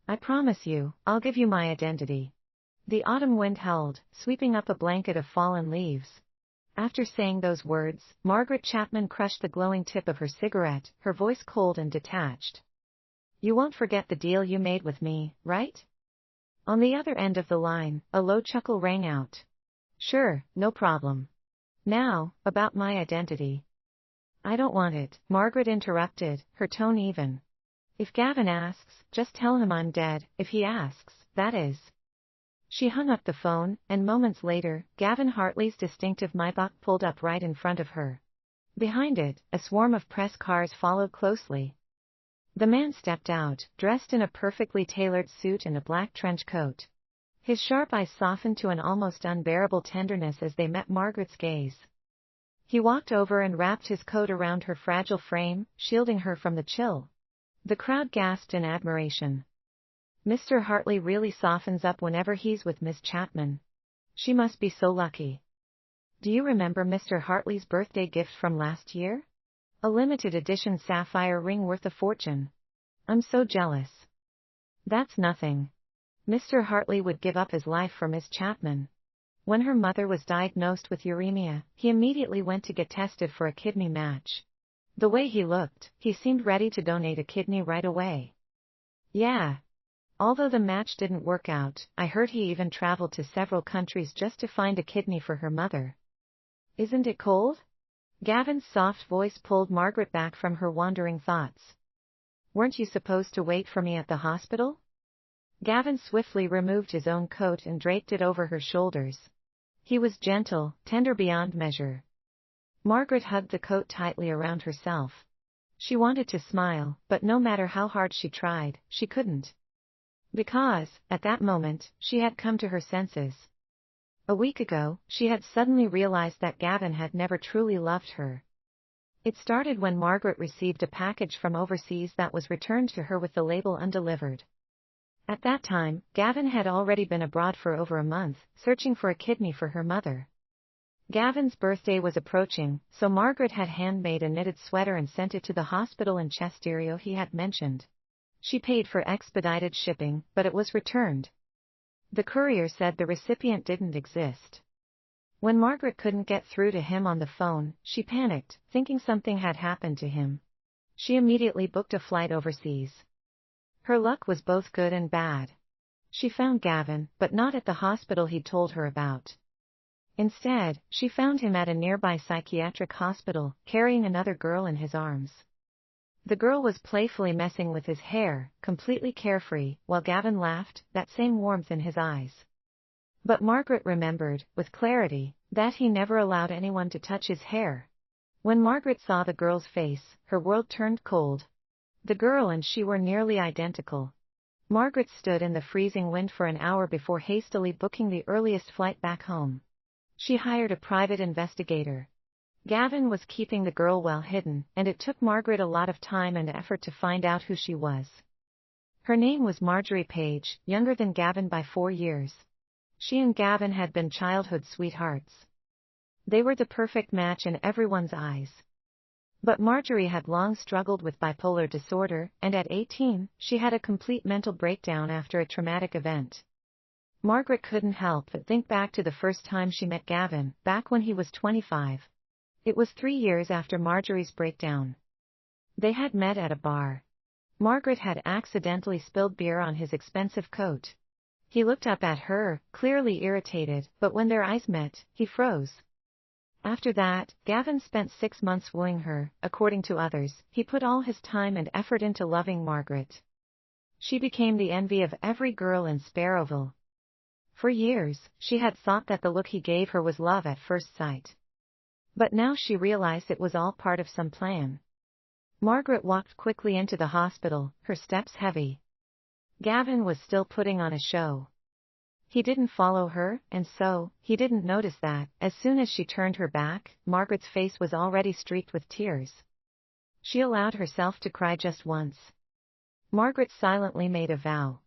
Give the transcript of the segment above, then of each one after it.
I promise you, I'll give you my identity. The autumn wind howled, sweeping up a blanket of fallen leaves. After saying those words, Margaret Chapman crushed the glowing tip of her cigarette, her voice cold and detached. You won't forget the deal you made with me, right? On the other end of the line, a low chuckle rang out. Sure, no problem. Now, about my identity. I don't want it, Margaret interrupted, her tone even. If Gavin asks, just tell him I'm dead, if he asks, that is. She hung up the phone, and moments later, Gavin Hartley's distinctive Maybach pulled up right in front of her. Behind it, a swarm of press cars followed closely. The man stepped out, dressed in a perfectly tailored suit and a black trench coat. His sharp eyes softened to an almost unbearable tenderness as they met Margaret's gaze. He walked over and wrapped his coat around her fragile frame, shielding her from the chill. The crowd gasped in admiration. Mr. Hartley really softens up whenever he's with Miss Chapman. She must be so lucky. Do you remember Mr. Hartley's birthday gift from last year? A limited edition sapphire ring worth a fortune. I'm so jealous. That's nothing. Mr. Hartley would give up his life for Miss Chapman. When her mother was diagnosed with uremia, he immediately went to get tested for a kidney match. The way he looked, he seemed ready to donate a kidney right away. Yeah. Although the match didn't work out, I heard he even traveled to several countries just to find a kidney for her mother. Isn't it cold? Gavin's soft voice pulled Margaret back from her wandering thoughts. Weren't you supposed to wait for me at the hospital? Gavin swiftly removed his own coat and draped it over her shoulders. He was gentle, tender beyond measure. Margaret hugged the coat tightly around herself. She wanted to smile, but no matter how hard she tried, she couldn't. Because, at that moment, she had come to her senses. A week ago, she had suddenly realized that Gavin had never truly loved her. It started when Margaret received a package from overseas that was returned to her with the label undelivered. At that time, Gavin had already been abroad for over a month, searching for a kidney for her mother. Gavin's birthday was approaching, so Margaret had handmade a knitted sweater and sent it to the hospital in Chesterio he had mentioned. She paid for expedited shipping, but it was returned. The courier said the recipient didn't exist. When Margaret couldn't get through to him on the phone, she panicked, thinking something had happened to him. She immediately booked a flight overseas. Her luck was both good and bad. She found Gavin, but not at the hospital he'd told her about. Instead, she found him at a nearby psychiatric hospital, carrying another girl in his arms. The girl was playfully messing with his hair, completely carefree, while Gavin laughed, that same warmth in his eyes. But Margaret remembered, with clarity, that he never allowed anyone to touch his hair. When Margaret saw the girl's face, her world turned cold. The girl and she were nearly identical. Margaret stood in the freezing wind for an hour before hastily booking the earliest flight back home. She hired a private investigator. Gavin was keeping the girl well hidden, and it took Margaret a lot of time and effort to find out who she was. Her name was Marjorie Page, younger than Gavin by 4 years. She and Gavin had been childhood sweethearts. They were the perfect match in everyone's eyes. But Marjorie had long struggled with bipolar disorder, and at 18, she had a complete mental breakdown after a traumatic event. Margaret couldn't help but think back to the first time she met Gavin, back when he was 25. It was 3 years after Marjorie's breakdown. They had met at a bar. Margaret had accidentally spilled beer on his expensive coat. He looked up at her, clearly irritated, but when their eyes met, he froze. After that, Gavin spent 6 months wooing her. According to others, he put all his time and effort into loving Margaret. She became the envy of every girl in Sparrowville. For years, she had thought that the look he gave her was love at first sight. But now she realized it was all part of some plan. Margaret walked quickly into the hospital, her steps heavy. Gavin was still putting on a show. He didn't follow her, and so, he didn't notice that, as soon as she turned her back, Margaret's face was already streaked with tears. She allowed herself to cry just once. Margaret silently made a vow.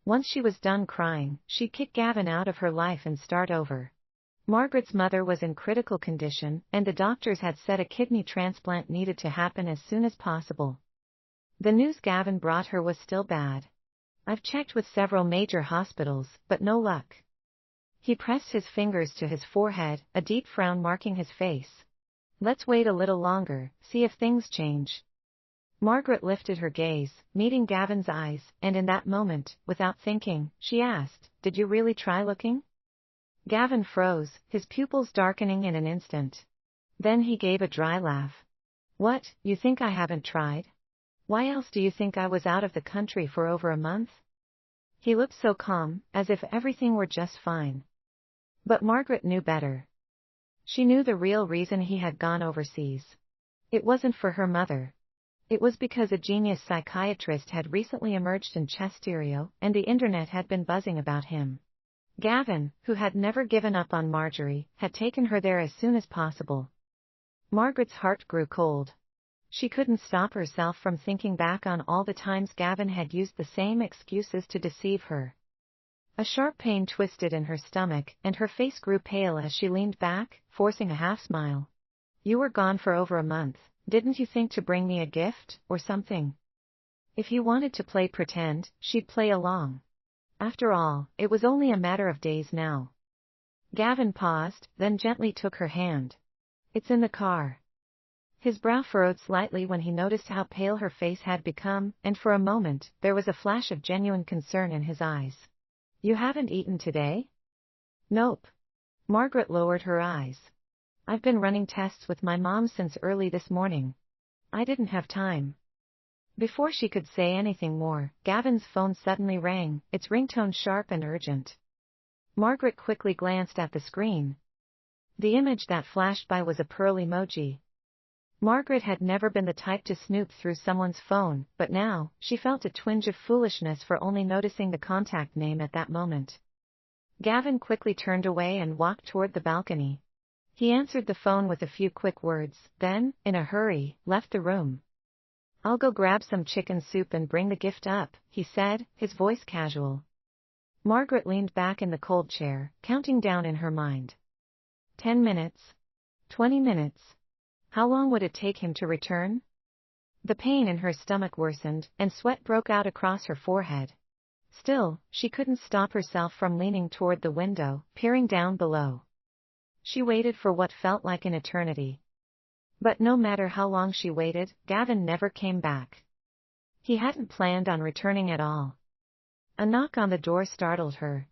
Once she was done crying, she'd kick Gavin out of her life and start over. Margaret's mother was in critical condition, and the doctors had said a kidney transplant needed to happen as soon as possible. The news Gavin brought her was still bad. I've checked with several major hospitals, but no luck. He pressed his fingers to his forehead, a deep frown marking his face. Let's wait a little longer, see if things change. Margaret lifted her gaze, meeting Gavin's eyes, and in that moment, without thinking, she asked, "Did you really try looking?" Gavin froze, his pupils darkening in an instant. Then he gave a dry laugh. "What, you think I haven't tried? Why else do you think I was out of the country for over a month?" He looked so calm, as if everything were just fine. But Margaret knew better. She knew the real reason he had gone overseas. It wasn't for her mother. It was because a genius psychiatrist had recently emerged in chess stereo, and the internet had been buzzing about him. Gavin, who had never given up on Marjorie, had taken her there as soon as possible. Margaret's heart grew cold. She couldn't stop herself from thinking back on all the times Gavin had used the same excuses to deceive her. A sharp pain twisted in her stomach, and her face grew pale as she leaned back, forcing a half-smile. "You were gone for over a month. Didn't you think to bring me a gift, or something?" If he wanted to play pretend, she'd play along. After all, it was only a matter of days now. Gavin paused, then gently took her hand. "It's in the car." His brow furrowed slightly when he noticed how pale her face had become, and for a moment, there was a flash of genuine concern in his eyes. "You haven't eaten today?" "Nope." Margaret lowered her eyes. "I've been running tests with my mom since early this morning. I didn't have time." Before she could say anything more, Gavin's phone suddenly rang, its ringtone sharp and urgent. Margaret quickly glanced at the screen. The image that flashed by was a pearl emoji. Margaret had never been the type to snoop through someone's phone, but now, she felt a twinge of foolishness for only noticing the contact name at that moment. Gavin quickly turned away and walked toward the balcony. He answered the phone with a few quick words, then, in a hurry, left the room. "I'll go grab some chicken soup and bring the gift up," he said, his voice casual. Margaret leaned back in the cold chair, counting down in her mind. 10 minutes. 20 minutes. How long would it take him to return? The pain in her stomach worsened, and sweat broke out across her forehead. Still, she couldn't stop herself from leaning toward the window, peering down below. She waited for what felt like an eternity. But no matter how long she waited, Gavin never came back. He hadn't planned on returning at all. A knock on the door startled her.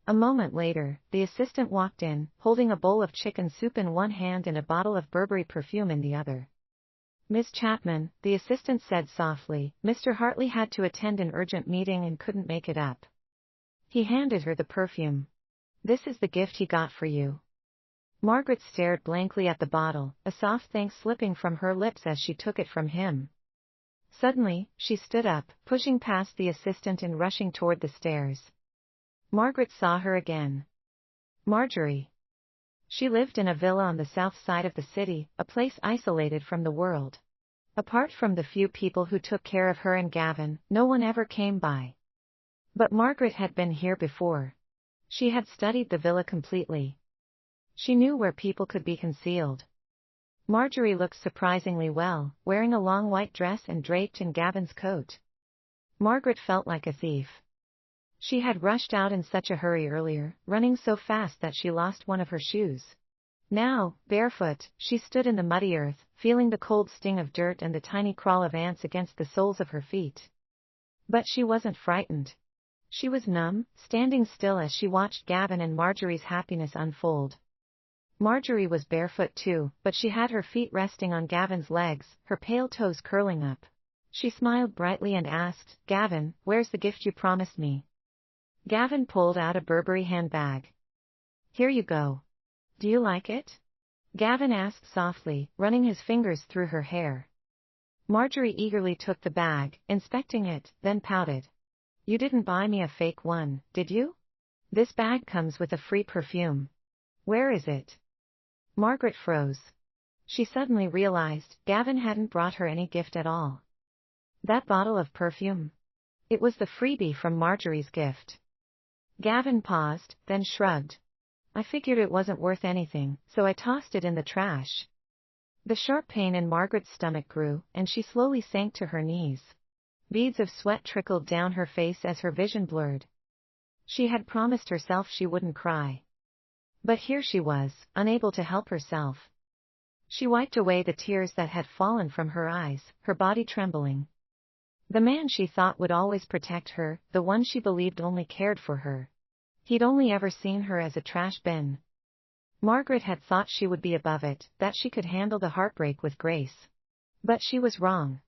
A moment later, the assistant walked in, holding a bowl of chicken soup in one hand and a bottle of Burberry perfume in the other. "Miss Chapman," the assistant said softly, "Mr. Hartley had to attend an urgent meeting and couldn't make it up." He handed her the perfume. "This is the gift he got for you." Margaret stared blankly at the bottle, a soft thanks slipping from her lips as she took it from him. Suddenly, she stood up, pushing past the assistant and rushing toward the stairs. Margaret saw her again. Marjorie. She lived in a villa on the south side of the city, a place isolated from the world. Apart from the few people who took care of her and Gavin, no one ever came by. But Margaret had been here before. She had studied the villa completely. She knew where people could be concealed. Marjorie looked surprisingly well, wearing a long white dress and draped in Gavin's coat. Margaret felt like a thief. She had rushed out in such a hurry earlier, running so fast that she lost one of her shoes. Now, barefoot, she stood in the muddy earth, feeling the cold sting of dirt and the tiny crawl of ants against the soles of her feet. But she wasn't frightened. She was numb, standing still as she watched Gavin and Marjorie's happiness unfold. Marjorie was barefoot too, but she had her feet resting on Gavin's legs, her pale toes curling up. She smiled brightly and asked, "Gavin, where's the gift you promised me?" Gavin pulled out a Burberry handbag. "Here you go. Do you like it?" Gavin asked softly, running his fingers through her hair. Marjorie eagerly took the bag, inspecting it, then pouted. "You didn't buy me a fake one, did you? This bag comes with a free perfume. Where is it?" Margaret froze. She suddenly realized Gavin hadn't brought her any gift at all. That bottle of perfume. It was the freebie from Marjorie's gift. Gavin paused, then shrugged. "I figured it wasn't worth anything, so I tossed it in the trash." The sharp pain in Margaret's stomach grew, and she slowly sank to her knees. Beads of sweat trickled down her face as her vision blurred. She had promised herself she wouldn't cry. But here she was, unable to help herself. She wiped away the tears that had fallen from her eyes, her body trembling. The man she thought would always protect her, the one she believed only cared for her. He'd only ever seen her as a trash bin. Margaret had thought she would be above it, that she could handle the heartbreak with grace. But she was wrong.